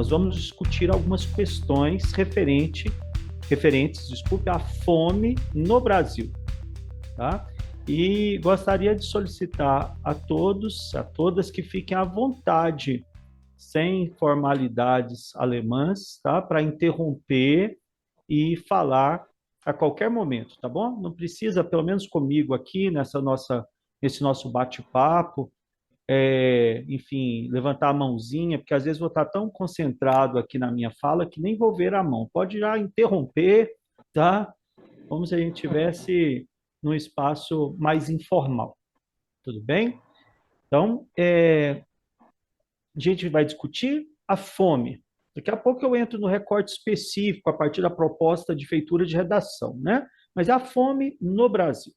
nós vamos discutir algumas questões referentes, à fome no Brasil, tá? E gostaria de solicitar a todos, a todas que fiquem à vontade, sem formalidades alemãs, tá? Para interromper e falar a qualquer momento, tá bom? Não precisa, pelo menos comigo aqui, nesse nosso bate-papo, enfim, levantar a mãozinha, porque às vezes vou estar tão concentrado aqui na minha fala que nem vou ver a mão. Pode já interromper, tá? Como se a gente tivesse num espaço mais informal. Tudo bem? Então, a gente vai discutir a fome. Daqui a pouco eu entro no recorte específico a partir da proposta de feitura de redação, né? Mas é a fome no Brasil.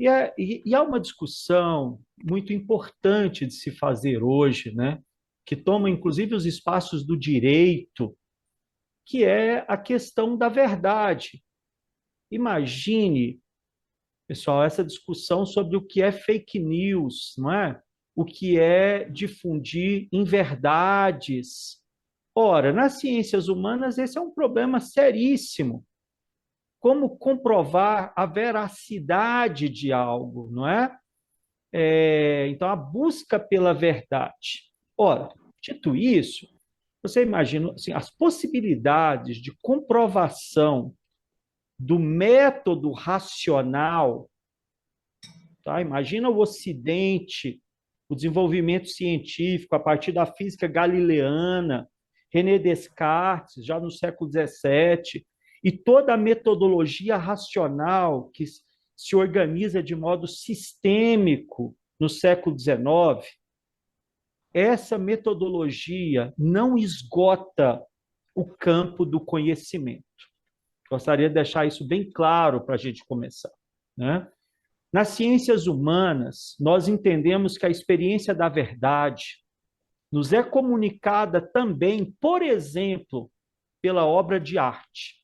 E há uma discussão muito importante de se fazer hoje, né? Que toma inclusive os espaços do direito, que é a questão da verdade. Imagine, pessoal, essa discussão sobre o que é fake news, não é? O que é difundir inverdades. Ora, nas ciências humanas, esse é um problema seríssimo. Como comprovar a veracidade de algo, não é? Então, a busca pela verdade. Ora, dito isso, você imagina assim, as possibilidades de comprovação do método racional, tá? Imagina o Ocidente, o desenvolvimento científico a partir da física galileana, René Descartes, já no século XVII, e toda a metodologia racional que se organiza de modo sistêmico no século XIX. Essa metodologia não esgota o campo do conhecimento. Gostaria de deixar isso bem claro para a gente começar, né? Nas ciências humanas, nós entendemos que a experiência da verdade nos é comunicada também, por exemplo, pela obra de arte.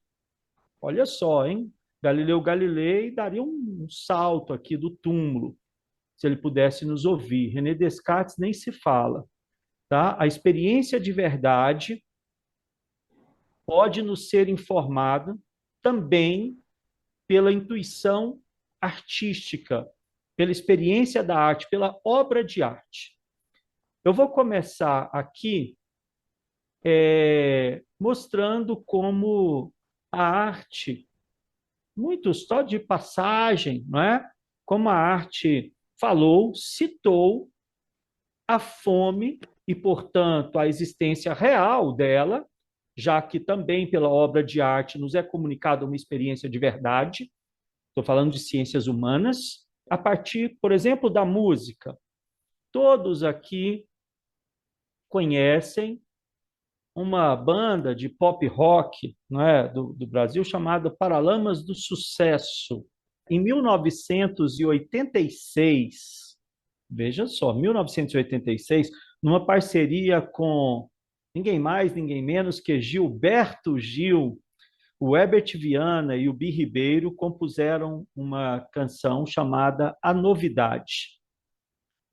Olha só, hein? Galileu Galilei daria um salto aqui do túmulo, se ele pudesse nos ouvir. René Descartes nem se fala, tá? A experiência de verdade pode nos ser informada também pela intuição artística, pela experiência da arte, pela obra de arte. Eu vou começar aqui mostrando como a arte, muito só de passagem, não é? Como a arte falou, citou a fome e, portanto, a existência real dela, já que também pela obra de arte nos é comunicada uma experiência de verdade. Estou falando de ciências humanas, a partir, por exemplo, da música. Todos aqui conhecem uma banda de pop rock, não é, do Brasil chamada Paralamas do Sucesso. Em 1986, veja só, 1986, numa parceria com ninguém mais, ninguém menos que Gilberto Gil, o Herbert Viana e o Bi Ribeiro compuseram uma canção chamada A Novidade.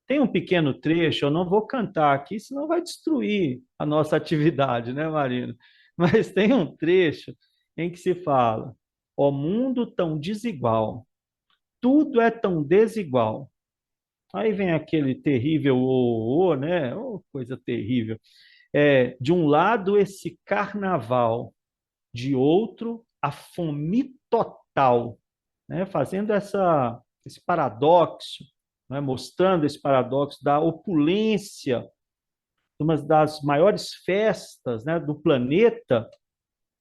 Tem um pequeno trecho, eu não vou cantar aqui, senão vai destruir a nossa atividade, né, Marina? Mas tem um trecho em que se fala: ó mundo tão desigual, tudo é tão desigual. Aí vem aquele terrível né? Oh, coisa terrível. De um lado esse carnaval, de outro a fome total, né? Fazendo esse paradoxo, né? Mostrando esse paradoxo da opulência, uma das maiores festas, né, do planeta,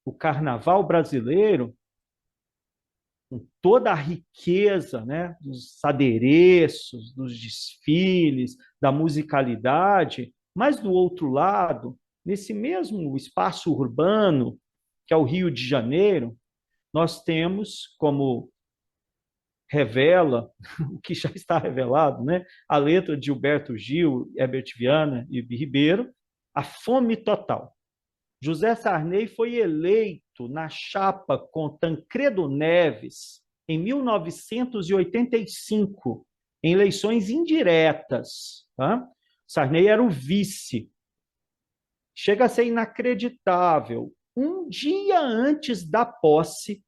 o Carnaval brasileiro, com toda a riqueza, né, dos adereços, dos desfiles, da musicalidade, mas do outro lado, nesse mesmo espaço urbano, que é o Rio de Janeiro, nós temos, como revela o que já está revelado, né? A letra de Gilberto Gil, Herbert Viana e Ribeiro, a fome total. José Sarney foi eleito na chapa com Tancredo Neves em 1985, em eleições indiretas. Tá? Sarney era o vice. Chega a ser inacreditável. Um dia antes da posse,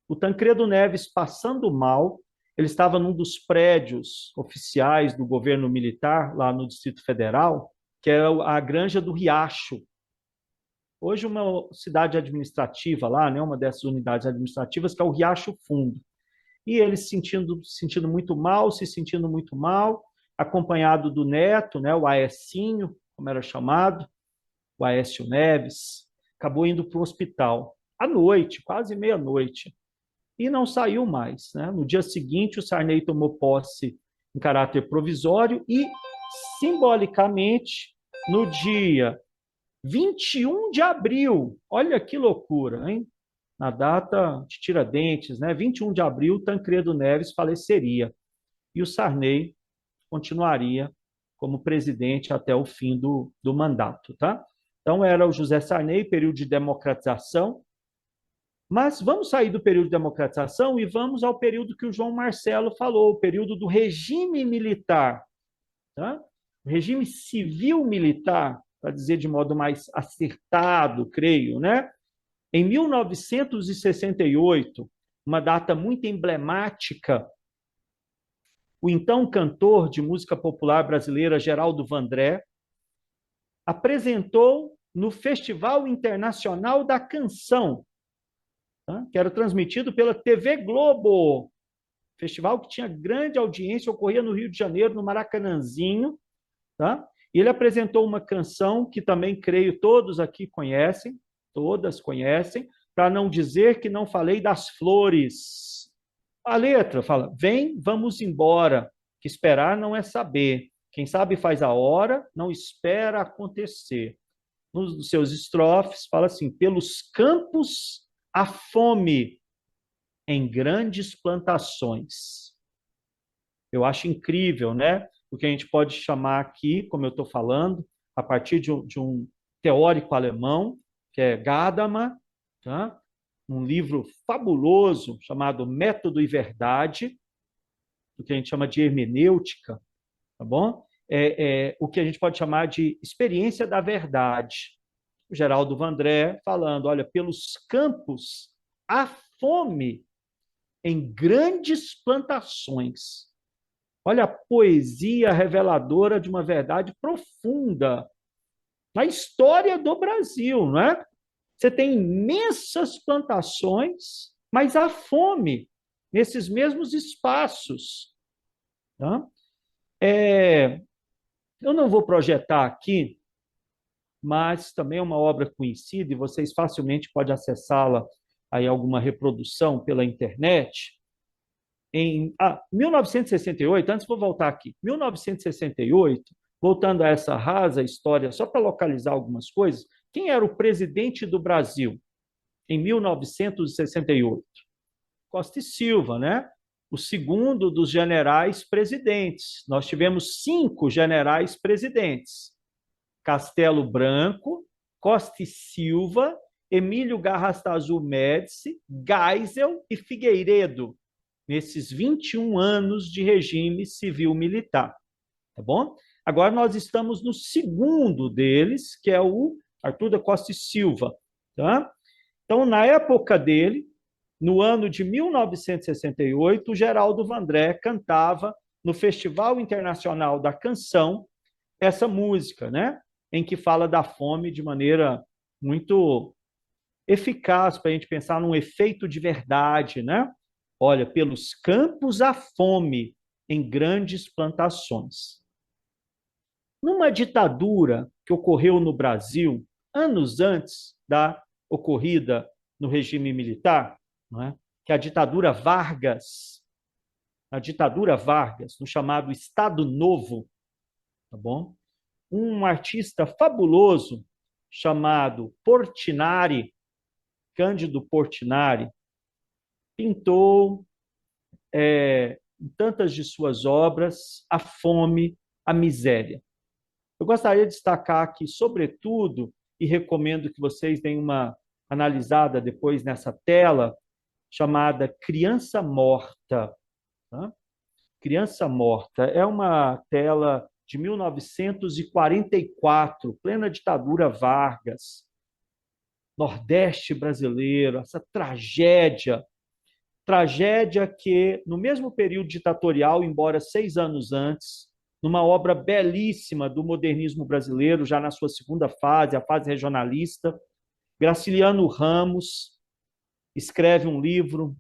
o Tancredo Neves passando mal, ele estava num dos prédios oficiais do governo militar, lá no Distrito Federal, que era a Granja do Riacho. Hoje, uma cidade administrativa lá, né, uma dessas unidades administrativas, que é o Riacho Fundo. E ele se sentindo muito mal, acompanhado do neto, né, o Aecinho, como era chamado, o Aécio Neves, acabou indo para o hospital à noite, quase meia-noite, e não saiu mais. Né? No dia seguinte, o Sarney tomou posse em caráter provisório e, simbolicamente, no dia 21 de abril, olha que loucura, hein? Na data de Tiradentes, né? 21 de abril, Tancredo Neves faleceria e o Sarney continuaria como presidente até o fim do mandato, tá? Então, era o José Sarney, período de democratização. Mas vamos sair do período de democratização e vamos ao período que o João Marcelo falou, o período do regime militar. Tá? O regime civil-militar, para dizer de modo mais acertado, creio, né? Em 1968, uma data muito emblemática, o então cantor de música popular brasileira, Geraldo Vandré, apresentou no Festival Internacional da Canção, tá? Que era transmitido pela TV Globo, festival que tinha grande audiência, ocorria no Rio de Janeiro, no Maracanãzinho, tá? E ele apresentou uma canção que também creio todos aqui conhecem, todas conhecem, para não dizer que não falei das flores. A letra fala: vem, vamos embora, que esperar não é saber. Quem sabe faz a hora, não espera acontecer. Nos seus estrofes, fala assim: pelos campos a fome, em grandes plantações. Eu acho incrível, né? O que a gente pode chamar aqui, como eu estou falando, a partir de um teórico alemão, que é Gadamer, tá? Um livro fabuloso chamado Método e Verdade, o que a gente chama de hermenêutica, tá bom? O que a gente pode chamar de experiência da verdade. O Geraldo Vandré falando, olha, pelos campos há fome em grandes plantações. Olha a poesia reveladora de uma verdade profunda na história do Brasil, não é? Você tem imensas plantações, mas há fome nesses mesmos espaços. Tá? Eu não vou projetar aqui, mas também é uma obra conhecida e vocês facilmente podem acessá-la aí alguma reprodução pela internet. Em 1968, antes vou voltar aqui, 1968, voltando a essa rasa história, só para localizar algumas coisas, quem era o presidente do Brasil em 1968? Costa e Silva, né? O segundo dos generais presidentes. Nós tivemos 5 generais presidentes: Castelo Branco, Costa e Silva, Emílio Garrastazu Médici, Geisel e Figueiredo, nesses 21 anos de regime civil-militar. Tá bom? Agora nós estamos no segundo deles, que é o Arthur da Costa e Silva. Tá? Então, na época dele, no ano de 1968, o Geraldo Vandré cantava no Festival Internacional da Canção essa música, né? Em que fala da fome de maneira muito eficaz para a gente pensar num efeito de verdade, né? Olha, pelos campos há fome em grandes plantações. Numa ditadura que ocorreu no Brasil, anos antes da ocorrida no regime militar, não é? Que é a ditadura Vargas, no chamado Estado Novo, tá bom? Um artista fabuloso chamado Portinari, Cândido Portinari, pintou em tantas de suas obras a fome, a miséria. Eu gostaria de destacar aqui, sobretudo, e recomendo que vocês deem uma analisada depois nessa tela, chamada Criança Morta. Tá? Criança Morta é uma tela de 1944, plena ditadura Vargas, Nordeste brasileiro, essa tragédia que, no mesmo período ditatorial, embora 6 anos antes, numa obra belíssima do modernismo brasileiro, já na sua segunda fase, a fase regionalista, Graciliano Ramos escreve um livro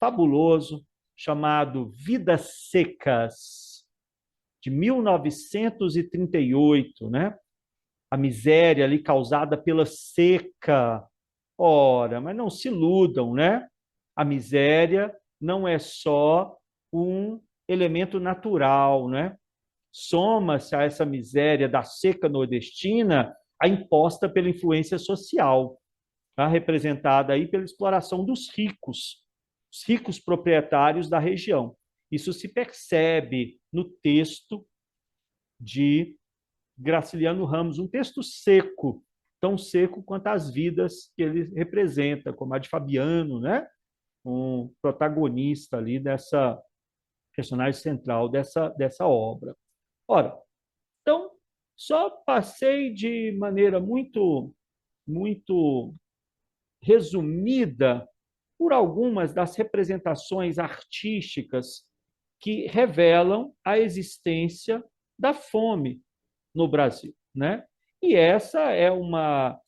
fabuloso chamado Vidas Secas, de 1938, né? A miséria ali causada pela seca. Ora, mas não se iludam, né? A miséria não é só um elemento natural, né? Soma-se a essa miséria da seca nordestina a imposta pela influência social, tá? Representada aí pela exploração dos ricos, os ricos proprietários da região. Isso se percebe no texto de Graciliano Ramos, um texto seco, tão seco quanto as vidas que ele representa, como a de Fabiano, né? Um protagonista ali dessa personagem central dessa obra. Ora, então, só passei de maneira muito resumida por algumas das representações artísticas que revelam a existência da fome no Brasil, né? E essa é uma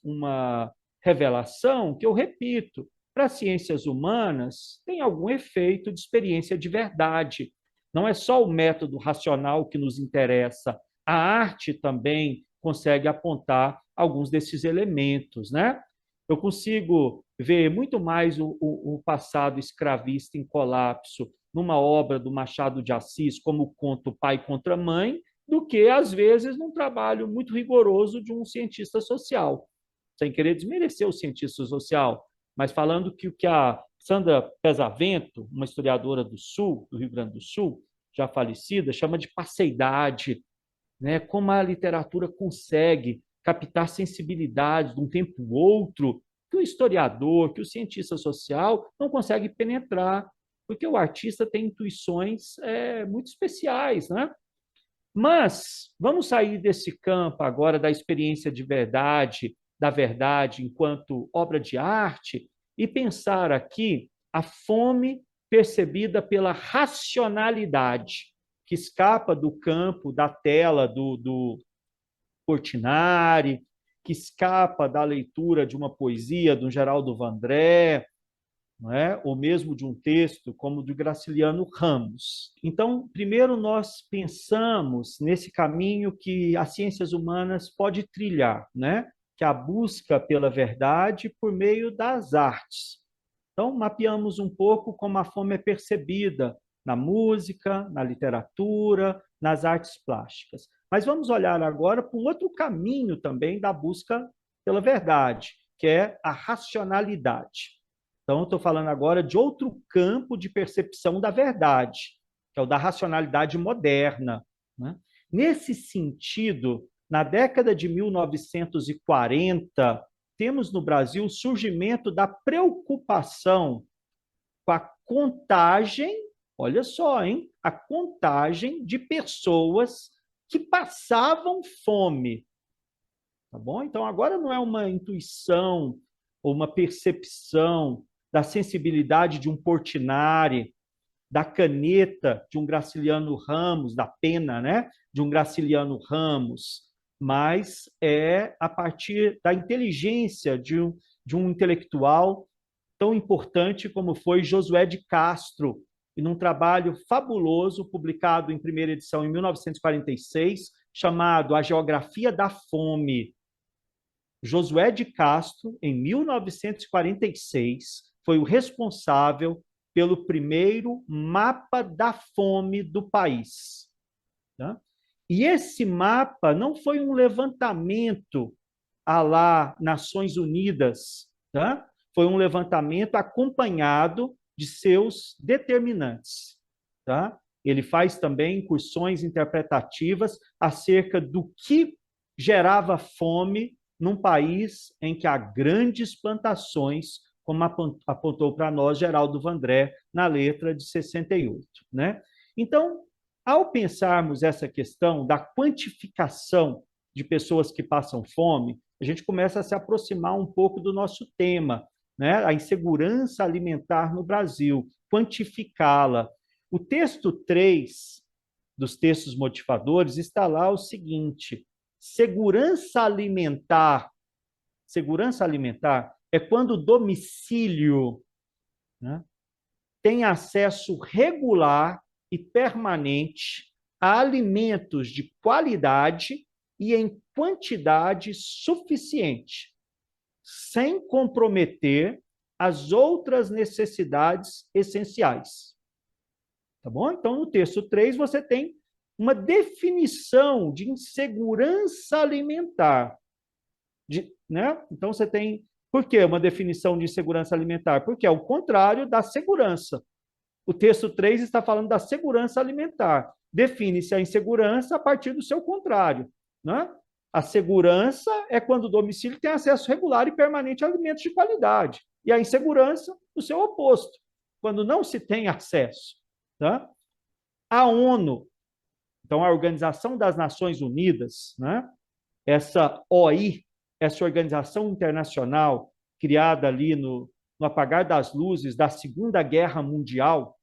revelação que eu repito, para as ciências humanas tem algum efeito de experiência de verdade. Não é só o método racional que nos interessa, a arte também consegue apontar alguns desses elementos, né? Eu consigo ver muito mais o passado escravista em colapso numa obra do Machado de Assis, como o conto Pai contra Mãe, do que, às vezes, num trabalho muito rigoroso de um cientista social. Sem querer desmerecer o cientista social, mas falando que o que a Sandra Pesavento, uma historiadora do Sul, do Rio Grande do Sul, já falecida, chama de passeidade, né? Como a literatura consegue captar sensibilidades de um tempo ou outro que o historiador, que o cientista social não consegue penetrar, porque o artista tem intuições muito especiais, né? Mas vamos sair desse campo agora da experiência de verdade, da verdade enquanto obra de arte, e pensar aqui a fome percebida pela racionalidade, que escapa do campo, da tela do Portinari, que escapa da leitura de uma poesia do Geraldo Vandré, não é? Ou mesmo de um texto como o de Graciliano Ramos. Então, primeiro nós pensamos nesse caminho que as ciências humanas pode trilhar, né? Que é a busca pela verdade por meio das artes. Então, mapeamos um pouco como a fome é percebida na música, na literatura, nas artes plásticas. Mas vamos olhar agora para um outro caminho também da busca pela verdade, que é a racionalidade. Então, estou falando agora de outro campo de percepção da verdade, que é o da racionalidade moderna, né? Nesse sentido, na década de 1940, temos no Brasil o surgimento da preocupação com a contagem, olha só, hein? A contagem de pessoas que passavam fome. Tá bom? Então, agora não é uma intuição ou uma percepção da sensibilidade de um Portinari, da caneta de um Graciliano Ramos, da pena, né, de um Graciliano Ramos, mas é a partir da inteligência de um intelectual tão importante como foi Josué de Castro, e num trabalho fabuloso publicado em primeira edição em 1946, chamado A Geografia da Fome. Josué de Castro, em 1946, foi o responsável pelo primeiro mapa da fome do país. Tá? E esse mapa não foi um levantamento à la Nações Unidas, tá? Foi um levantamento acompanhado de seus determinantes. Tá? Ele faz também incursões interpretativas acerca do que gerava fome num país em que há grandes plantações, como apontou para nós Geraldo Vandré na letra de 68. Né? Então, ao pensarmos essa questão da quantificação de pessoas que passam fome, a gente começa a se aproximar um pouco do nosso tema, né? A insegurança alimentar no Brasil, quantificá-la. O texto 3 dos textos motivadores está lá o seguinte: segurança alimentar é quando o domicílio, né, tem acesso regular e permanente a alimentos de qualidade e em quantidade suficiente, sem comprometer as outras necessidades essenciais. Tá bom? Então, no texto 3, você tem uma definição de insegurança alimentar. Né? Então, você tem... Por que uma definição de insegurança alimentar? Porque é o contrário da segurança. O texto 3 está falando da segurança alimentar. Define-se a insegurança a partir do seu contrário. Né? A segurança é quando o domicílio tem acesso regular e permanente a alimentos de qualidade. E a insegurança, o seu oposto, quando não se tem acesso. Tá? A ONU, então a Organização das Nações Unidas, né? Essa OI, essa organização internacional criada ali no apagar das luzes da Segunda Guerra Mundial,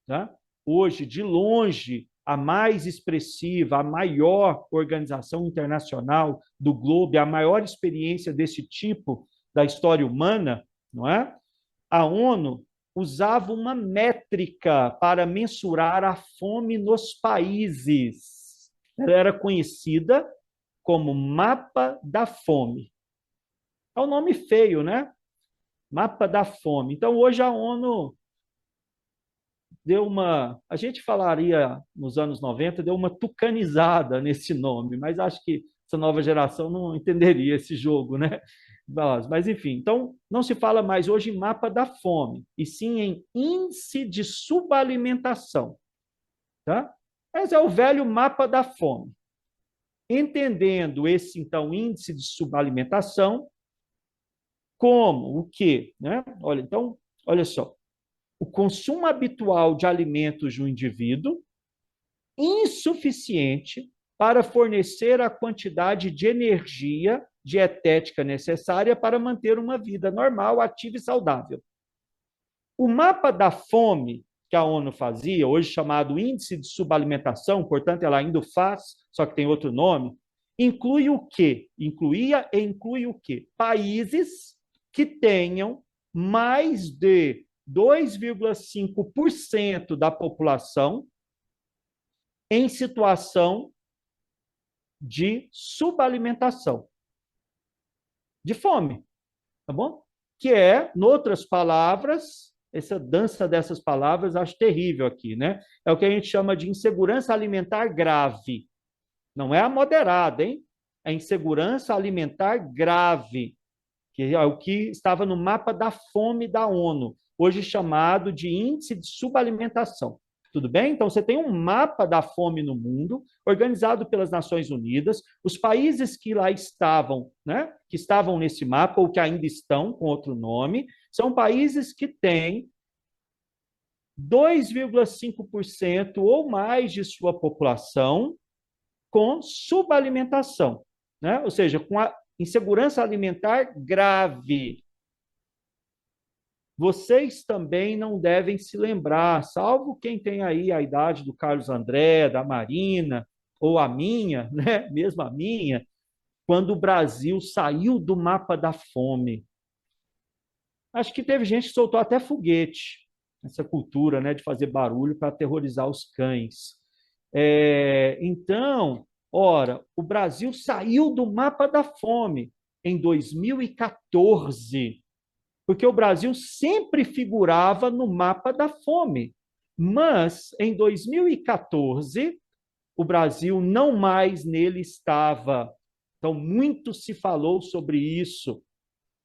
né? Hoje, de longe, a mais expressiva, a maior organização internacional do globo, a maior experiência desse tipo da história humana, não é? A ONU usava uma métrica para mensurar a fome nos países. Ela era conhecida como Mapa da Fome. É um nome feio, né? Mapa da Fome. Então, hoje a ONU deu uma... A gente falaria, nos anos 90, deu uma tucanizada nesse nome, mas acho que essa nova geração não entenderia esse jogo, né? Mas, enfim, então, não se fala mais hoje em mapa da fome, e sim em índice de subalimentação. Tá? Esse é o velho mapa da fome. Entendendo esse, então, índice de subalimentação como o quê? Né? Olha, então, olha só. O consumo habitual de alimentos de um indivíduo insuficiente para fornecer a quantidade de energia dietética necessária para manter uma vida normal, ativa e saudável. O mapa da fome que a ONU fazia, hoje chamado Índice de Subalimentação, portanto, ela ainda faz, só que tem outro nome, inclui o quê? Incluía e inclui o quê? Países que tenham mais de 2,5% da população em situação de subalimentação, de fome, tá bom? Que é, em outras palavras, essa dança dessas palavras acho terrível aqui, né? É o que a gente chama de insegurança alimentar grave. Não é a moderada, hein? É insegurança alimentar grave, que é o que estava no mapa da fome da ONU, hoje chamado de índice de subalimentação. Tudo bem? Então, você tem um mapa da fome no mundo, organizado pelas Nações Unidas. Os países que lá estavam, né, que estavam nesse mapa, ou que ainda estão com outro nome, são países que têm 2,5% ou mais de sua população com subalimentação, né? Ou seja, com a insegurança alimentar grave. Vocês também não devem se lembrar, salvo quem tem aí a idade do Carlos André, da Marina, ou a minha, né? Mesmo a minha, quando o Brasil saiu do mapa da fome. Acho que teve gente que soltou até foguete, essa cultura, né, de fazer barulho para aterrorizar os cães. Então, ora, o Brasil saiu do mapa da fome em 2014, porque o Brasil sempre figurava no mapa da fome. Mas, em 2014, o Brasil não mais nele estava. Então, muito se falou sobre isso.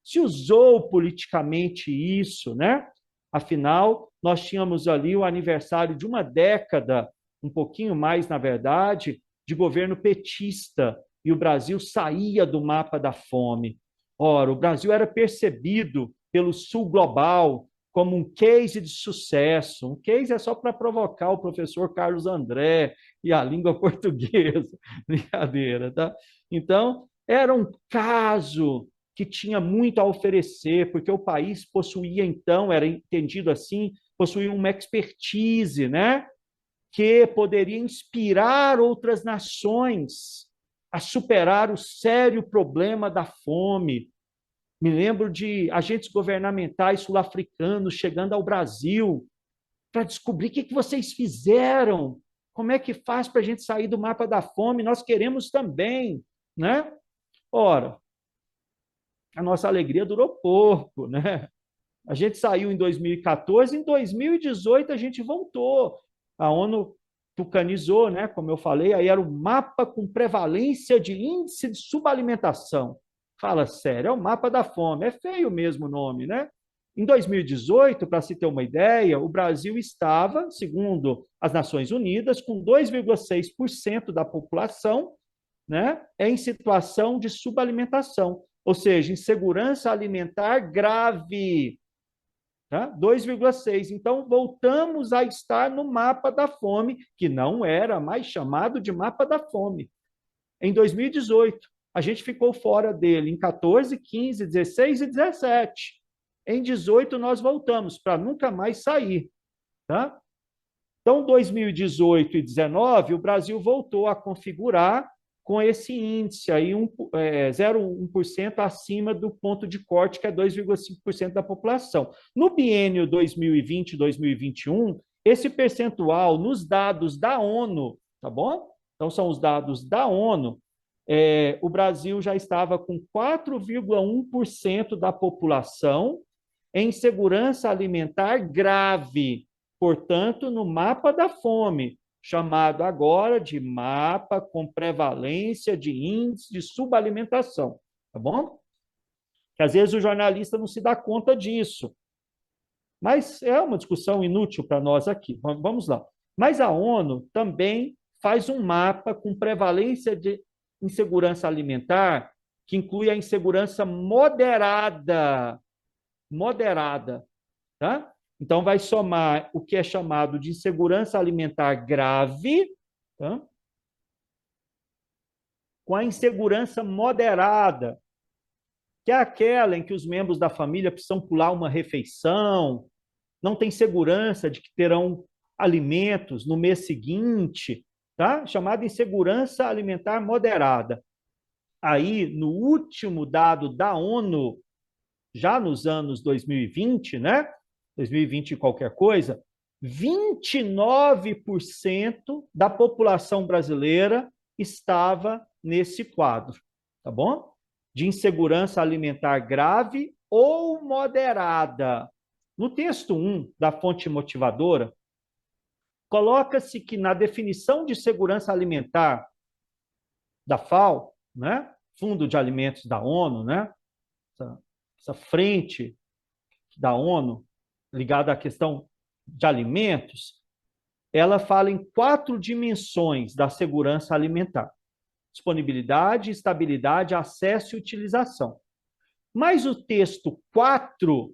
Se usou politicamente isso, né? Afinal, nós tínhamos ali o aniversário de uma década, um pouquinho mais, na verdade, de governo petista, e o Brasil saía do mapa da fome. Ora, o Brasil era percebido pelo Sul global como um case de sucesso. Um case é só para provocar o professor Carlos André e a língua portuguesa. Brincadeira, tá? Então, era um caso que tinha muito a oferecer, porque o país possuía, então, era entendido assim, possuía uma expertise, né? Que poderia inspirar outras nações a superar o sério problema da fome. Me lembro de agentes governamentais sul-africanos chegando ao Brasil para descobrir o que vocês fizeram, como é que faz para a gente sair do mapa da fome, nós queremos também, né? Ora, a nossa alegria durou pouco, né? A gente saiu em 2014, em 2018 a gente voltou. A ONU tucanizou, né? Como eu falei, aí era o mapa com prevalência de índice de subalimentação. Fala sério, é o mapa da fome. É feio mesmo o nome, né? Em 2018, para se ter uma ideia, o Brasil estava, segundo as Nações Unidas, com 2,6% da população, né, em situação de subalimentação, ou seja, insegurança alimentar grave. Tá? 2,6. Então, voltamos a estar no mapa da fome, que não era mais chamado de mapa da fome. Em 2018, a gente ficou fora dele em 14, 15, 16 e 17. Em 18, nós voltamos para nunca mais sair. Tá? Então, 2018 e 19, o Brasil voltou a configurar com esse índice aí, 0,1% acima do ponto de corte, que é 2,5% da população. No biênio 2020-2021, esse percentual, nos dados da ONU, tá bom? Então, são os dados da ONU, o Brasil já estava com 4,1% da população em segurança alimentar grave, portanto, no mapa da fome, chamado agora de mapa com prevalência de índice de subalimentação, tá bom? Que às vezes o jornalista não se dá conta disso. Mas é uma discussão inútil para nós aqui. Vamos lá. Mas a ONU também faz um mapa com prevalência de insegurança alimentar, que inclui a insegurança moderada. Moderada, tá? Então, vai somar o que é chamado de insegurança alimentar grave, tá? Com a insegurança moderada, que é aquela em que os membros da família precisam pular uma refeição, não tem segurança de que terão alimentos no mês seguinte, tá? Chamada insegurança alimentar moderada. Aí, no último dado da ONU, já nos anos 2020, né? 2020 e qualquer coisa, 29% da população brasileira estava nesse quadro, tá bom? De insegurança alimentar grave ou moderada. No texto 1 da fonte motivadora, coloca-se que na definição de segurança alimentar da FAO, né? Fundo de Alimentos da ONU, né? Essa frente da ONU, ligada à questão de alimentos, ela fala em 4 dimensões da segurança alimentar: disponibilidade, estabilidade, acesso e utilização. Mas o texto 4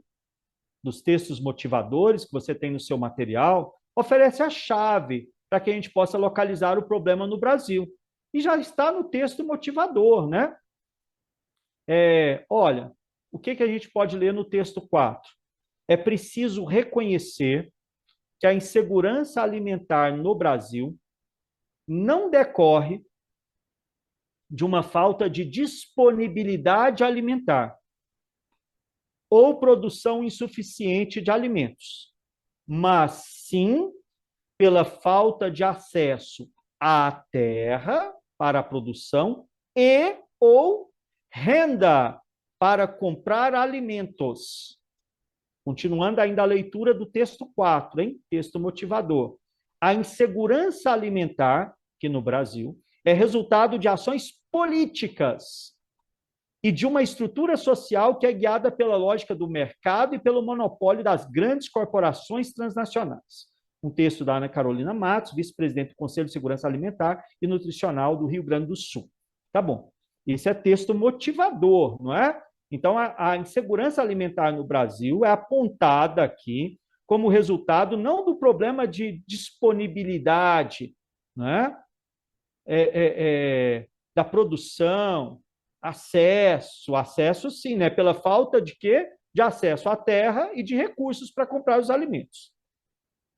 dos textos motivadores que você tem no seu material oferece a chave para que a gente possa localizar o problema no Brasil. E já está no texto motivador, né? Olha, o que a gente pode ler no texto 4? É preciso reconhecer que a insegurança alimentar no Brasil não decorre de uma falta de disponibilidade alimentar ou produção insuficiente de alimentos, mas sim pela falta de acesso à terra para a produção e ou renda para comprar alimentos. Continuando ainda a leitura do texto 4, hein? Texto motivador. A insegurança alimentar, que no Brasil, é resultado de ações políticas e de uma estrutura social que é guiada pela lógica do mercado e pelo monopólio das grandes corporações transnacionais. Um texto da Ana Carolina Matos, vice-presidente do Conselho de Segurança Alimentar e Nutricional do Rio Grande do Sul. Tá bom. Esse é texto motivador, não é? Então, a insegurança alimentar no Brasil é apontada aqui como resultado não do problema de disponibilidade, né? Da produção, acesso sim, né? Pela falta de quê? De acesso à terra e de recursos para comprar os alimentos.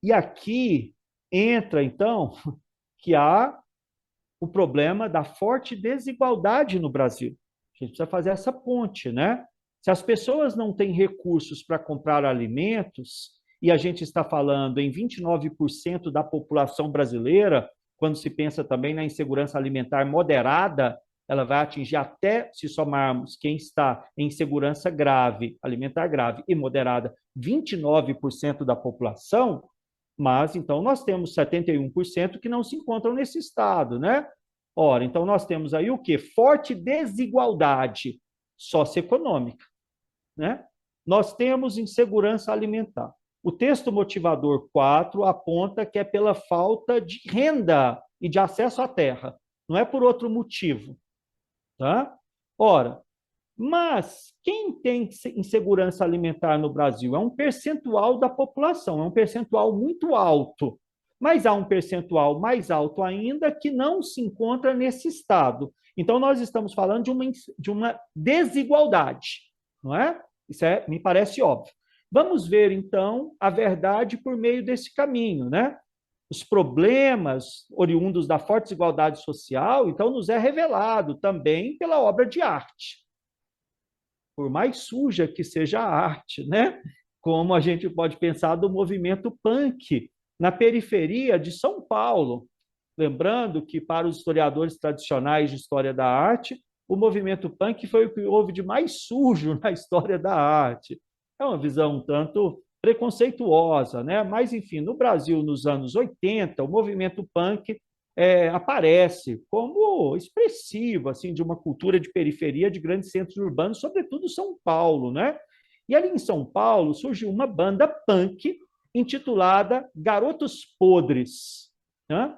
E aqui entra, então, que há o problema da forte desigualdade no Brasil. A gente precisa fazer essa ponte, né? Se as pessoas não têm recursos para comprar alimentos, e a gente está falando em 29% da população brasileira, quando se pensa também na insegurança alimentar moderada, ela vai atingir até, se somarmos quem está em insegurança grave, alimentar grave e moderada, 29% da população, mas então nós temos 71% que não se encontram nesse estado, né? Ora, então nós temos aí o quê? Forte desigualdade socioeconômica, né? Nós temos insegurança alimentar. O texto motivador 4 aponta que é pela falta de renda e de acesso à terra, não é por outro motivo, tá? Ora, mas quem tem insegurança alimentar no Brasil? É um percentual da população, é um percentual muito alto. Mas há um percentual mais alto ainda que não se encontra nesse estado. Então, nós estamos falando de uma desigualdade, não é? Isso me parece óbvio. Vamos ver, então, a verdade por meio desse caminho, né? Os problemas oriundos da forte desigualdade social, então, nos é revelado também pela obra de arte, por mais suja que seja a arte, né? Como a gente pode pensar do movimento punk na periferia de São Paulo. Lembrando que, para os historiadores tradicionais de história da arte, o movimento punk foi o que houve de mais sujo na história da arte. É uma visão um tanto preconceituosa, né? Mas, enfim, no Brasil, nos anos 80, o movimento punk aparece como expressivo assim de uma cultura de periferia de grandes centros urbanos, sobretudo São Paulo, né? E ali em São Paulo surgiu uma banda punk intitulada Garotos Podres, né?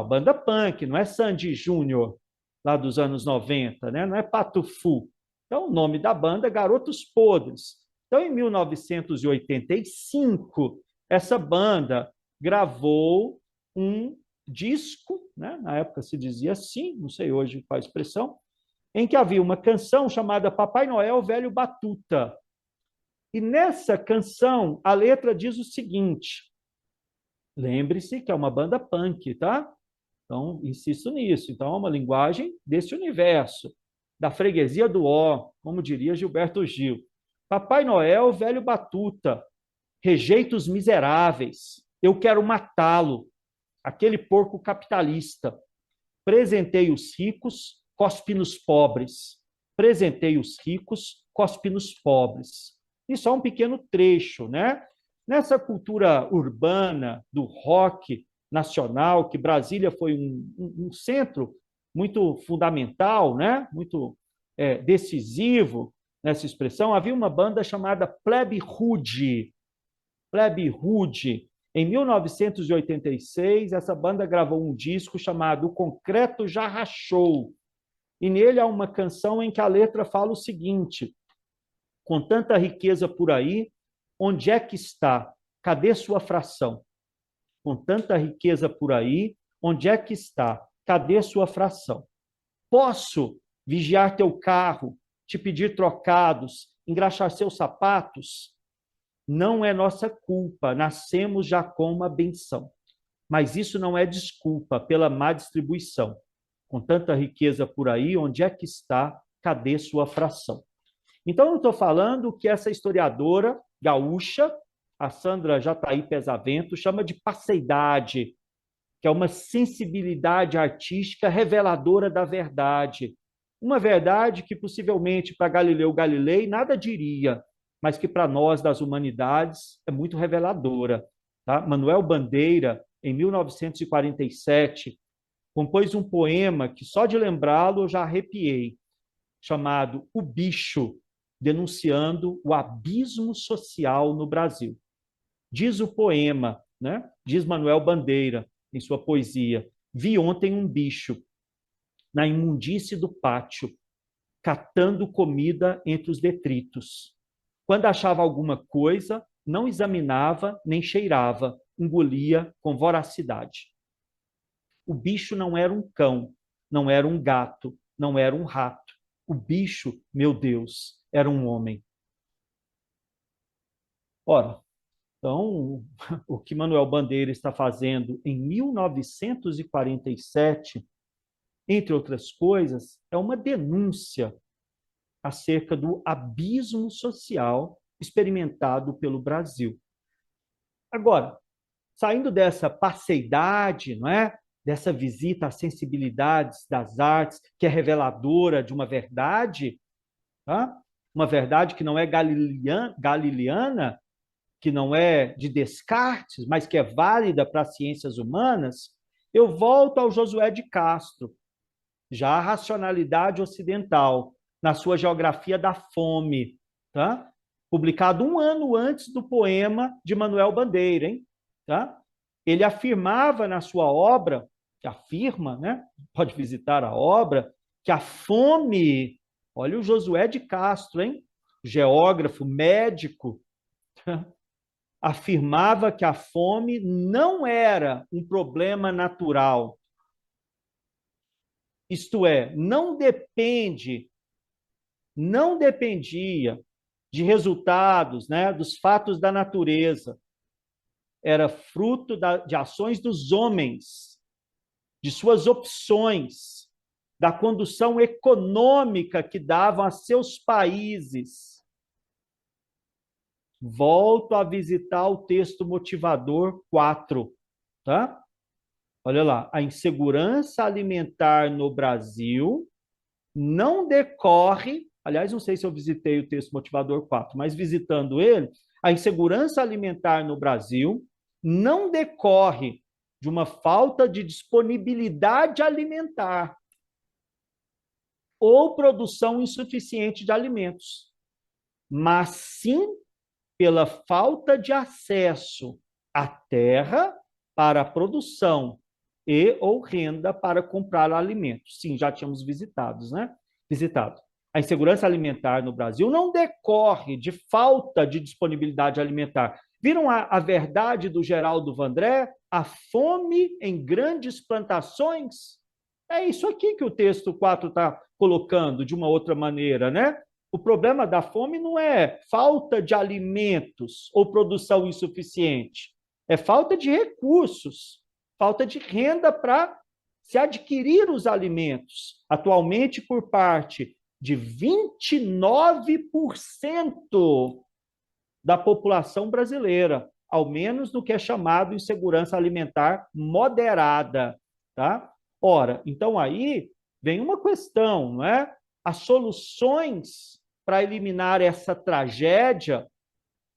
Banda punk, não é Sandy Júnior lá dos anos 90, né? Não é Pato Fu. Então, o nome da banda é Garotos Podres. Então, em 1985, essa banda gravou um disco, né? Na época se dizia assim, não sei hoje qual a expressão, em que havia uma canção chamada Papai Noel Velho Batuta. E nessa canção, a letra diz o seguinte, lembre-se que é uma banda punk, tá? Então, insisto nisso. Então, é uma linguagem desse universo, da freguesia do ó, como diria Gilberto Gil. Papai Noel Velho Batuta, rejeita os miseráveis, eu quero matá-lo, aquele porco capitalista. Presentei os ricos, cospe nos pobres. Presentei os ricos, cospe nos pobres. E só um pequeno trecho, né? Nessa cultura urbana do rock nacional, que Brasília foi um centro muito fundamental, né? Muito decisivo nessa expressão, havia uma banda chamada Plebe Rude. Plebe Rude. Em 1986, essa banda gravou um disco chamado O Concreto Já Rachou. E nele há uma canção em que a letra fala o seguinte: com tanta riqueza por aí, onde é que está? Cadê sua fração? Com tanta riqueza por aí, onde é que está? Cadê sua fração? Posso vigiar teu carro, te pedir trocados, engraxar seus sapatos? Não é nossa culpa, nascemos já com uma benção. Mas isso não é desculpa pela má distribuição. Com tanta riqueza por aí, onde é que está? Cadê sua fração? Então, eu estou falando que essa historiadora gaúcha, a Sandra Jataí Pesavento, chama de passeidade, que é uma sensibilidade artística reveladora da verdade. Uma verdade que possivelmente para Galileu Galilei nada diria, mas que para nós das humanidades é muito reveladora. Tá? Manuel Bandeira, em 1947, compôs um poema que só de lembrá-lo eu já arrepiei, chamado O Bicho, denunciando o abismo social no Brasil. Diz o poema, né? Diz Manuel Bandeira, em sua poesia, vi ontem um bicho na imundície do pátio, catando comida entre os detritos. Quando achava alguma coisa, não examinava nem cheirava, engolia com voracidade. O bicho não era um cão, não era um gato, não era um rato. O bicho, meu Deus, era um homem. Ora, então, o que Manuel Bandeira está fazendo em 1947, entre outras coisas, é uma denúncia acerca do abismo social experimentado pelo Brasil. Agora, saindo dessa parceidade, não é? Dessa visita às sensibilidades das artes, que é reveladora de uma verdade, tá? Uma verdade que não é galileana, que não é de Descartes, mas que é válida para as ciências humanas, eu volto ao Josué de Castro, já a racionalidade ocidental, na sua Geografia da Fome, tá? Publicado um ano antes do poema de Manuel Bandeira, hein? Tá? Ele afirmava na sua obra, que afirma, né? Pode visitar a obra, que a fome, olha o Josué de Castro, hein? Geógrafo, médico, afirmava que a fome não era um problema natural. Isto é, não dependia de resultados, né, dos fatos da natureza. Era fruto de ações dos homens, de suas opções, da condução econômica que davam a seus países. Volto a visitar o texto motivador 4, tá? Olha lá, a insegurança alimentar no Brasil não decorre, aliás, não sei se eu visitei o texto motivador 4, mas visitando ele, a insegurança alimentar no Brasil não decorre de uma falta de disponibilidade alimentar ou produção insuficiente de alimentos, mas sim pela falta de acesso à terra para a produção e ou renda para comprar alimentos. Sim, já tínhamos visitado. A insegurança alimentar no Brasil não decorre de falta de disponibilidade alimentar. Viram a verdade do Geraldo Vandré? A fome em grandes plantações? É isso aqui que o texto 4 está colocando de uma outra maneira, né? O problema da fome não é falta de alimentos ou produção insuficiente, é falta de recursos, falta de renda para se adquirir os alimentos. Atualmente, por parte de 29% da população brasileira, ao menos no que é chamado insegurança alimentar moderada, tá? Ora, então aí vem uma questão, não é? As soluções para eliminar essa tragédia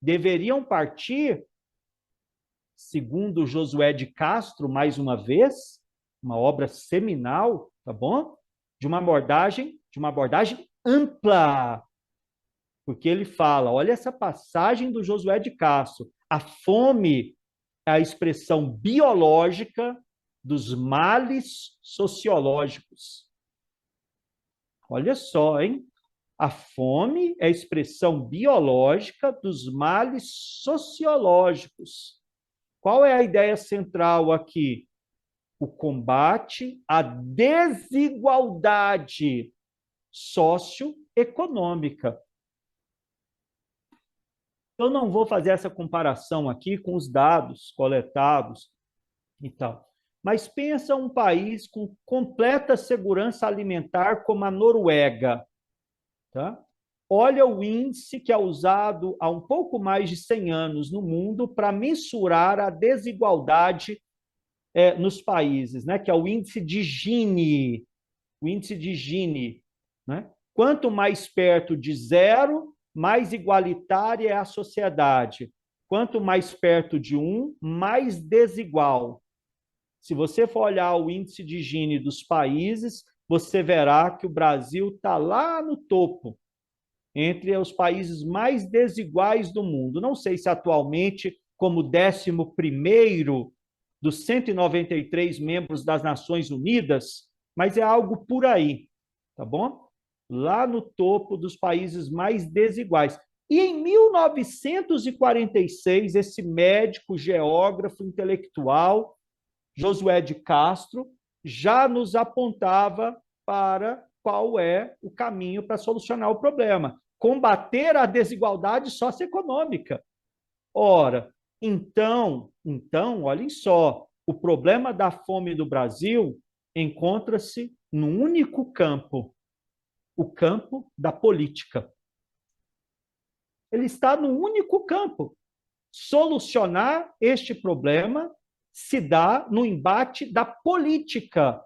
deveriam partir, segundo Josué de Castro, mais uma vez, uma obra seminal, tá bom? De uma abordagem ampla, porque ele fala, olha essa passagem do Josué de Castro, a fome é a expressão biológica dos males sociológicos. Olha só, hein? A fome é a expressão biológica dos males sociológicos. Qual é a ideia central aqui? O combate à desigualdade socioeconômica. Eu não vou fazer essa comparação aqui com os dados coletados e tal. Mas pensa um país com completa segurança alimentar como a Noruega, tá? Olha o índice que é usado há um pouco mais de 100 anos no mundo para mensurar a desigualdade nos países, né? Que é o índice de Gini. O índice de Gini, né? Quanto mais perto de zero, mais igualitária é a sociedade. Quanto mais perto de 1, mais desigual. Se você for olhar o índice de Gini dos países, você verá que o Brasil está lá no topo, entre os países mais desiguais do mundo. Não sei se atualmente, como 11º dos 193 membros das Nações Unidas, mas é algo por aí, tá bom? lá no topo dos países mais desiguais. E em 1946, esse médico, geógrafo, intelectual, Josué de Castro, já nos apontava para qual é o caminho para solucionar o problema: combater a desigualdade socioeconômica. Ora, então, olhem só, o problema da fome do Brasil encontra-se num único campo, o campo da política. Ele está no único campo. Solucionar este problema se dá no embate da política.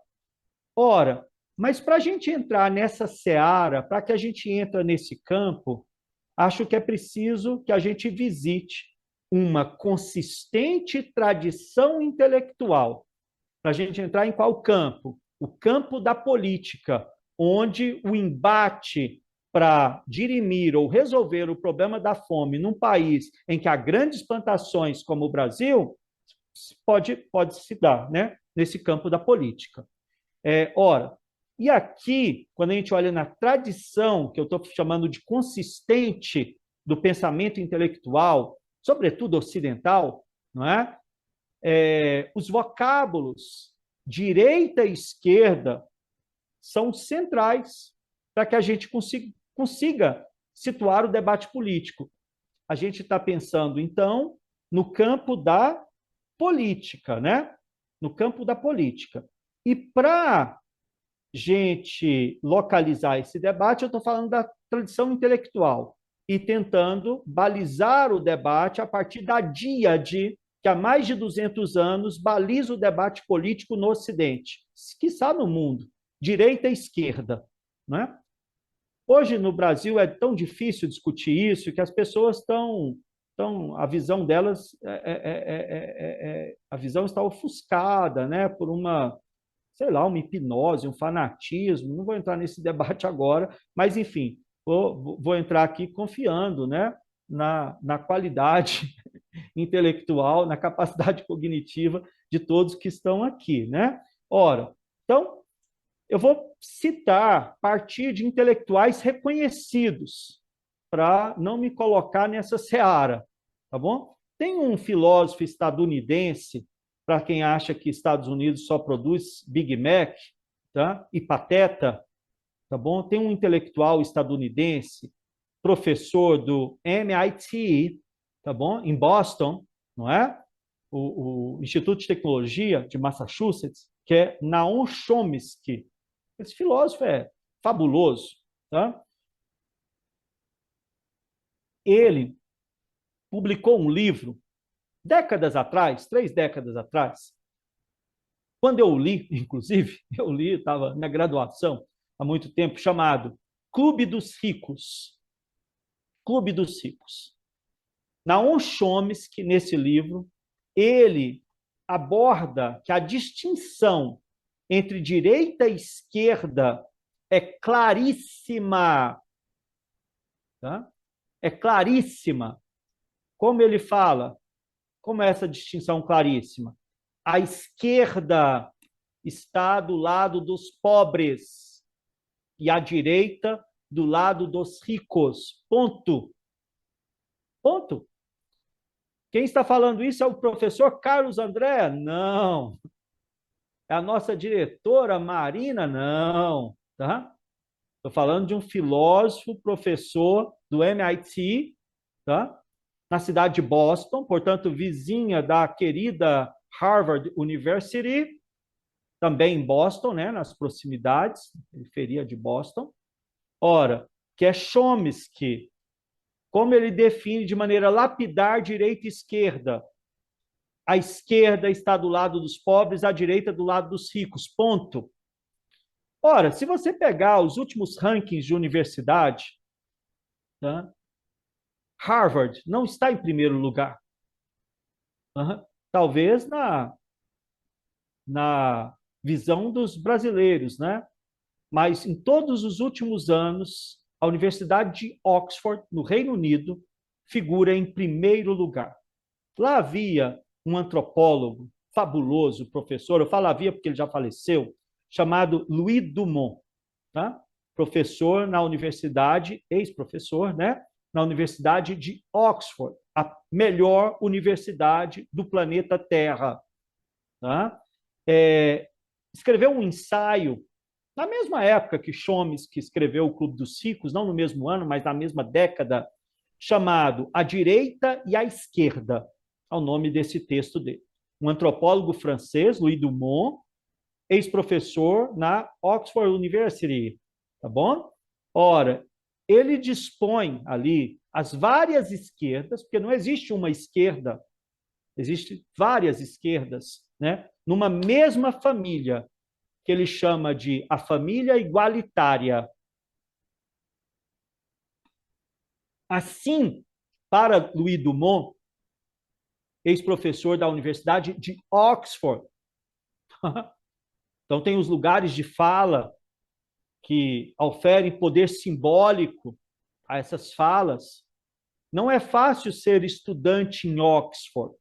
Ora, mas para a gente entrar nessa seara, para que a gente entre nesse campo, acho que é preciso que a gente visite uma consistente tradição intelectual. Para a gente entrar em qual campo? O campo da política, onde o embate para dirimir ou resolver o problema da fome num país em que há grandes plantações como o Brasil, pode se dar, né? Nesse campo da política. Ora, e aqui, quando a gente olha na tradição, que eu estou chamando de consistente do pensamento intelectual, sobretudo ocidental, não é? Os vocábulos direita e esquerda são centrais para que a gente consiga situar o debate político. A gente está pensando, então, no campo da política, né? No campo da política. E para gente localizar esse debate, eu estou falando da tradição intelectual e tentando balizar o debate a partir da díade que há mais de 200 anos baliza o debate político no Ocidente, quiçá no mundo, direita e esquerda. Né? Hoje, no Brasil, é tão difícil discutir isso que as pessoas a visão delas, a visão está ofuscada, né, por uma, sei lá, uma hipnose, um fanatismo. Não vou entrar nesse debate agora, mas, enfim, vou entrar aqui confiando, né, na qualidade intelectual, na capacidade cognitiva de todos que estão aqui, né? Ora, então, eu vou citar, partir de intelectuais reconhecidos, para não me colocar nessa seara, tá bom? Tem um filósofo estadunidense, para quem acha que Estados Unidos só produz Big Mac, tá? E Pateta, tá bom? Tem um intelectual estadunidense, professor do MIT, tá bom? Em Boston, não é? O Instituto de Tecnologia de Massachusetts, que é Noam Chomsky. Esse filósofo é fabuloso, tá? Ele publicou um livro décadas atrás, 3 décadas atrás. Quando eu li, inclusive, estava na graduação há muito tempo, chamado Clube dos Ricos. Clube dos Ricos. Noam Chomsky, nesse livro, ele aborda que a distinção entre direita e esquerda é claríssima. Tá? É claríssima. Como ele fala? Como é essa distinção claríssima? A esquerda está do lado dos pobres e a direita do lado dos ricos. Ponto. Ponto. Quem está falando isso é o professor Carlos André? Não. É a nossa diretora Marina? Não. Tá? Estou falando de um filósofo, professor do MIT, tá? Na cidade de Boston, portanto, vizinha da querida Harvard University, também em Boston, né? Nas proximidades, periferia de Boston. Ora, que é Chomsky. Como ele define de maneira lapidar direita e esquerda? A esquerda está do lado dos pobres, a direita do lado dos ricos. Ponto. Ora, se você pegar os últimos rankings de universidade, tá? Harvard não está em primeiro lugar. Talvez na visão dos brasileiros, né? Mas em todos os últimos anos, a Universidade de Oxford, no Reino Unido, figura em primeiro lugar. Lá havia um antropólogo fabuloso, professor, eu falo havia porque ele já faleceu, chamado Louis Dumont. Tá? professor na universidade, ex-professor, né? Na Universidade de Oxford, a melhor universidade do planeta Terra. Tá? Escreveu um ensaio na mesma época que Chomsky escreveu o Clube dos Ricos, não no mesmo ano, mas na mesma década, chamado A Direita e a Esquerda, é o nome desse texto dele. Um antropólogo francês, Louis Dumont, ex-professor na Oxford University, tá bom? Ora, ele dispõe ali as várias esquerdas, porque não existe uma esquerda, existem várias esquerdas, né? Numa mesma família, que ele chama de a família igualitária. Assim, para Louis Dumont, ex-professor da Universidade de Oxford, então tem os lugares de fala que oferem poder simbólico a essas falas. Não é fácil ser estudante em Oxford,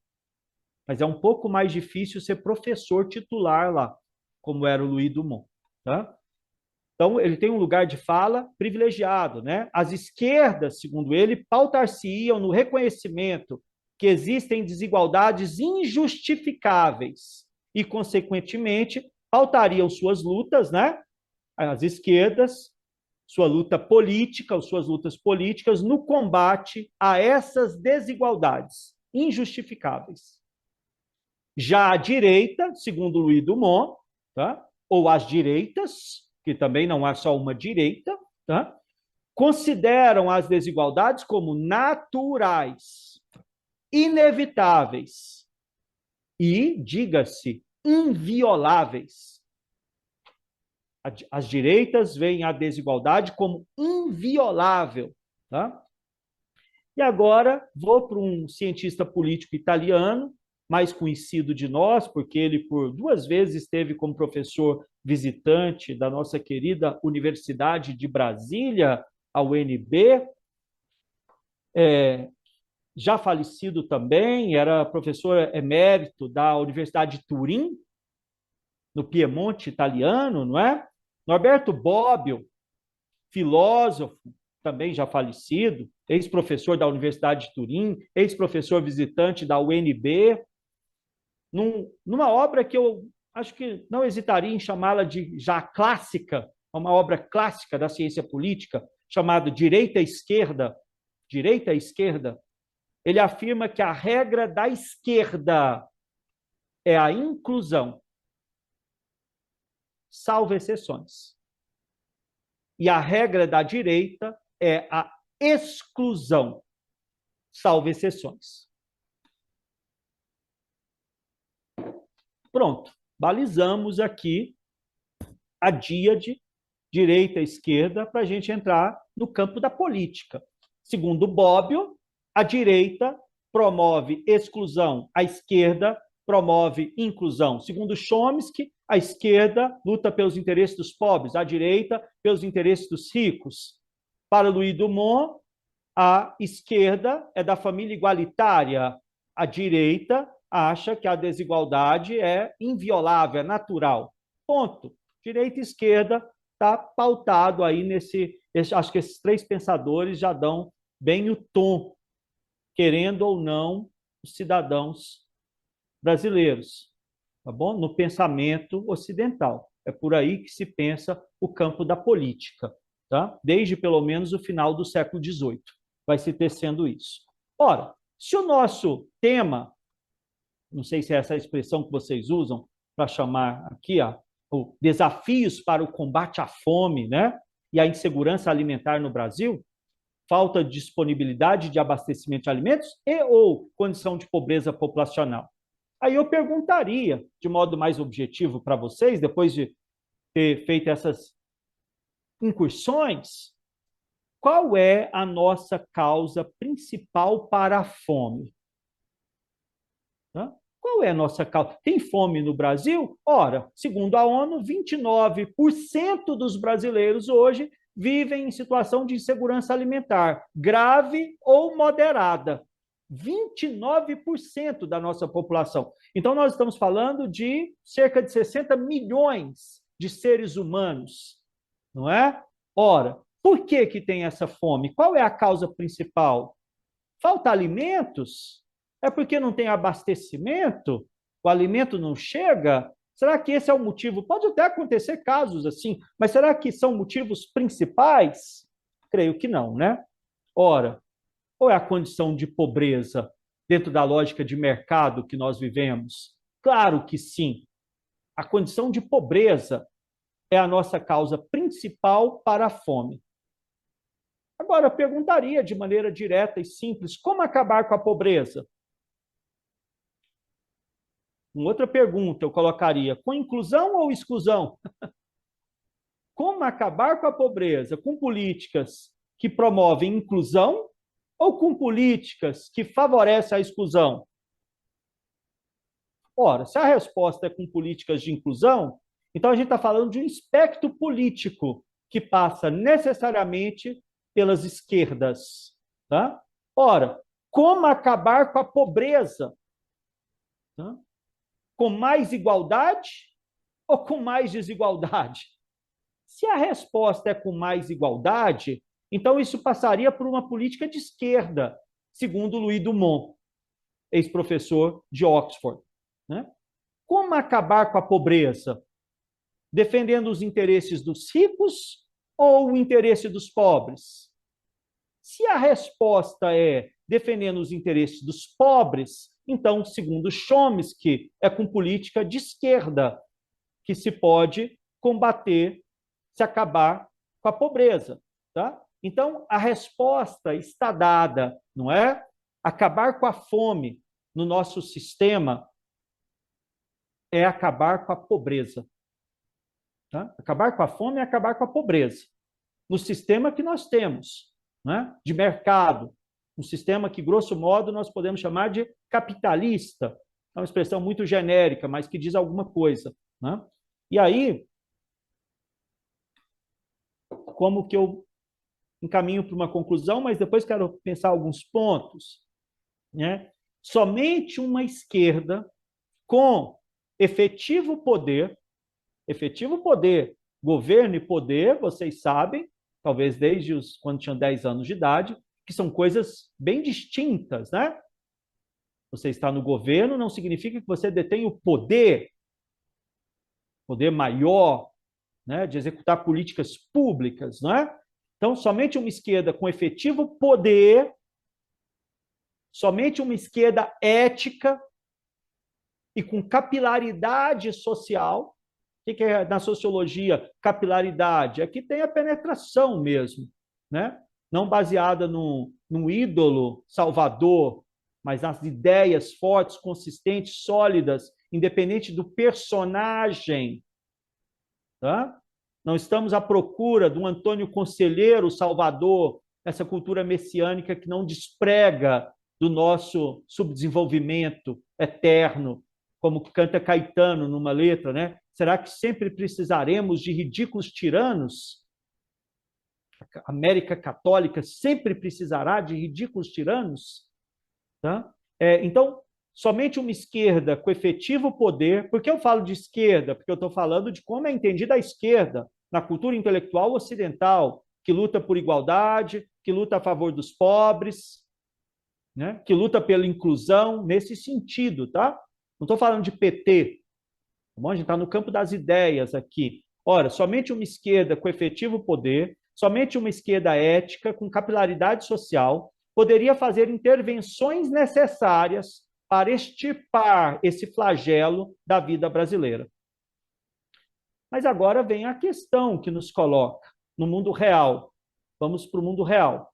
mas é um pouco mais difícil ser professor titular lá, como era o Louis Dumont. Tá? Então, ele tem um lugar de fala privilegiado. Né? As esquerdas, segundo ele, pautar-se-iam no reconhecimento que existem desigualdades injustificáveis e, consequentemente, pautariam suas lutas, né? As esquerdas, sua luta política, suas lutas políticas, no combate a essas desigualdades injustificáveis. Já a direita, segundo Louis Dumont, tá? Ou as direitas, que também não há só uma direita, tá? Consideram as desigualdades como naturais, inevitáveis e, diga-se, invioláveis. As direitas veem a desigualdade como inviolável. Tá? E agora vou para um cientista político italiano, mais conhecido de nós, porque ele por 2 vezes esteve como professor visitante da nossa querida Universidade de Brasília, a UNB, já falecido também, era professor emérito da Universidade de Turim, no Piemonte italiano, não é? Norberto Bobbio, filósofo, também já falecido, ex-professor da Universidade de Turim, ex-professor visitante da UNB, numa obra que eu acho que não hesitaria em chamá-la de já clássica, uma obra clássica da ciência política, chamada Direita e Esquerda. Direita e Esquerda. Ele afirma que a regra da esquerda é a inclusão, salvo exceções. E a regra da direita é a exclusão, salvo exceções. Pronto, balizamos aqui a díade direita e esquerda para a gente entrar no campo da política. Segundo Bobbio, a direita promove exclusão, a esquerda promove inclusão. Segundo Chomsky, a esquerda luta pelos interesses dos pobres, a direita pelos interesses dos ricos. Para Louis Dumont, a esquerda é da família igualitária, a direita acha que a desigualdade é inviolável, é natural. Ponto. Direita e esquerda está pautado aí acho que esses 3 pensadores já dão bem o tom, querendo ou não, os cidadãos brasileiros, tá bom? No pensamento ocidental. É por aí que se pensa o campo da política, tá? Desde pelo menos o final do século XVIII vai se tecendo isso. Ora, se o nosso tema, não sei se é essa a expressão que vocês usam para chamar aqui, o desafios para o combate à fome, né? E à insegurança alimentar no Brasil, falta de disponibilidade de abastecimento de alimentos e ou condição de pobreza populacional. Aí eu perguntaria, de modo mais objetivo para vocês, depois de ter feito essas incursões, qual é a nossa causa principal para a fome? Qual é a nossa causa? Tem fome no Brasil? Ora, segundo a ONU, 29% dos brasileiros hoje vivem em situação de insegurança alimentar, grave ou moderada. 29% da nossa população. Então, nós estamos falando de cerca de 60 milhões de seres humanos, não é? Ora, por que que tem essa fome? Qual é a causa principal? Falta alimentos? É porque não tem abastecimento? O alimento não chega? Será que esse é o motivo? Pode até acontecer casos assim, mas será que são motivos principais? Creio que não, né? Ora, ou é a condição de pobreza dentro da lógica de mercado que nós vivemos? Claro que sim. A condição de pobreza é a nossa causa principal para a fome. Agora, eu perguntaria de maneira direta e simples, como acabar com a pobreza? Uma outra pergunta eu colocaria, com inclusão ou exclusão? Como acabar com a pobreza? Com políticas que promovem inclusão ou com políticas que favorecem a exclusão? Ora, se a resposta é com políticas de inclusão, então a gente está falando de um espectro político que passa necessariamente pelas esquerdas. Tá? Ora, como acabar com a pobreza? Tá? Com mais igualdade ou com mais desigualdade? Se a resposta é com mais igualdade, então isso passaria por uma política de esquerda, segundo Louis Dumont, ex-professor de Oxford. Né? Como acabar com a pobreza? Defendendo os interesses dos ricos ou o interesse dos pobres? Se a resposta é defendendo os interesses dos pobres, então, segundo Chomsky, é com política de esquerda que se pode combater, se acabar com a pobreza. Tá? Então, a resposta está dada, não é? Acabar com a fome no nosso sistema é acabar com a pobreza. Tá? Acabar com a fome é acabar com a pobreza. No sistema que nós temos, né? De mercado, um sistema que, grosso modo, nós podemos chamar de capitalista. É uma expressão muito genérica, mas que diz alguma coisa. Né? E aí, como que eu encaminho para uma conclusão, mas depois quero pensar alguns pontos. Né? Somente uma esquerda com efetivo poder, governo e poder, vocês sabem, talvez desde quando tinham 10 anos de idade, que são coisas bem distintas, né? Você está no governo não significa que você detém o poder maior, né, de executar políticas públicas, não é? Então, somente uma esquerda com efetivo poder, somente uma esquerda ética e com capilaridade social. O que é na sociologia capilaridade? Aqui tem a penetração mesmo, né? Não baseada num ídolo salvador, mas nas ideias fortes, consistentes, sólidas, independente do personagem. Tá? Não estamos à procura de um Antônio Conselheiro Salvador, essa cultura messiânica que não desprega do nosso subdesenvolvimento eterno, como canta Caetano numa letra, né? Será que sempre precisaremos de ridículos tiranos? A América Católica sempre precisará de ridículos tiranos? Tá? Então, somente uma esquerda com efetivo poder. Por que eu falo de esquerda? Porque eu estou falando de como é entendida a esquerda na cultura intelectual ocidental, que luta por igualdade, que luta a favor dos pobres, né? Que luta pela inclusão, nesse sentido, tá? Não estou falando de PT, tá bom? A gente está no campo das ideias aqui. Ora, somente uma esquerda com efetivo poder, somente uma esquerda ética, com capilaridade social, poderia fazer intervenções necessárias para extirpar esse flagelo da vida brasileira. Mas agora vem a questão que nos coloca no mundo real. Vamos para o mundo real.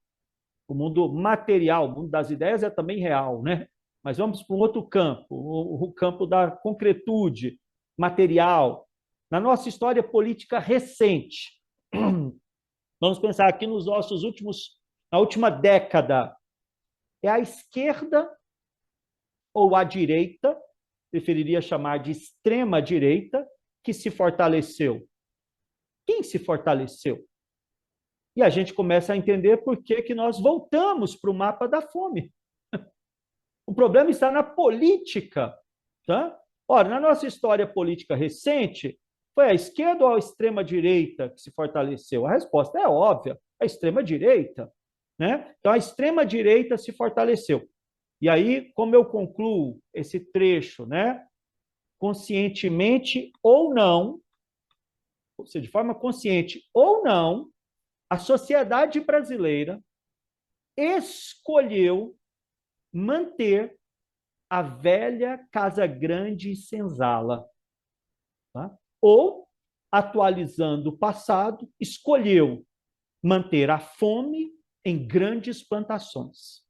O mundo material, o mundo das ideias é também real, né? Mas vamos para um outro campo, o campo da concretude material. Na nossa história política recente, vamos pensar aqui nos nossos na última década, é a esquerda ou a direita, preferiria chamar de extrema direita, que se fortaleceu. Quem se fortaleceu? E a gente começa a entender por que nós voltamos para o mapa da fome. O problema está na política. Tá? Ora, na nossa história política recente, Foi a esquerda ou a extrema-direita que se fortaleceu? A resposta é óbvia, a extrema-direita. Né? Então, a extrema-direita se fortaleceu. E aí, como eu concluo esse trecho, né? Conscientemente ou não, ou seja, de forma consciente ou não, a sociedade brasileira escolheu manter a velha Casa Grande e Senzala. Tá? Ou, atualizando o passado, escolheu manter a fome em grandes plantações.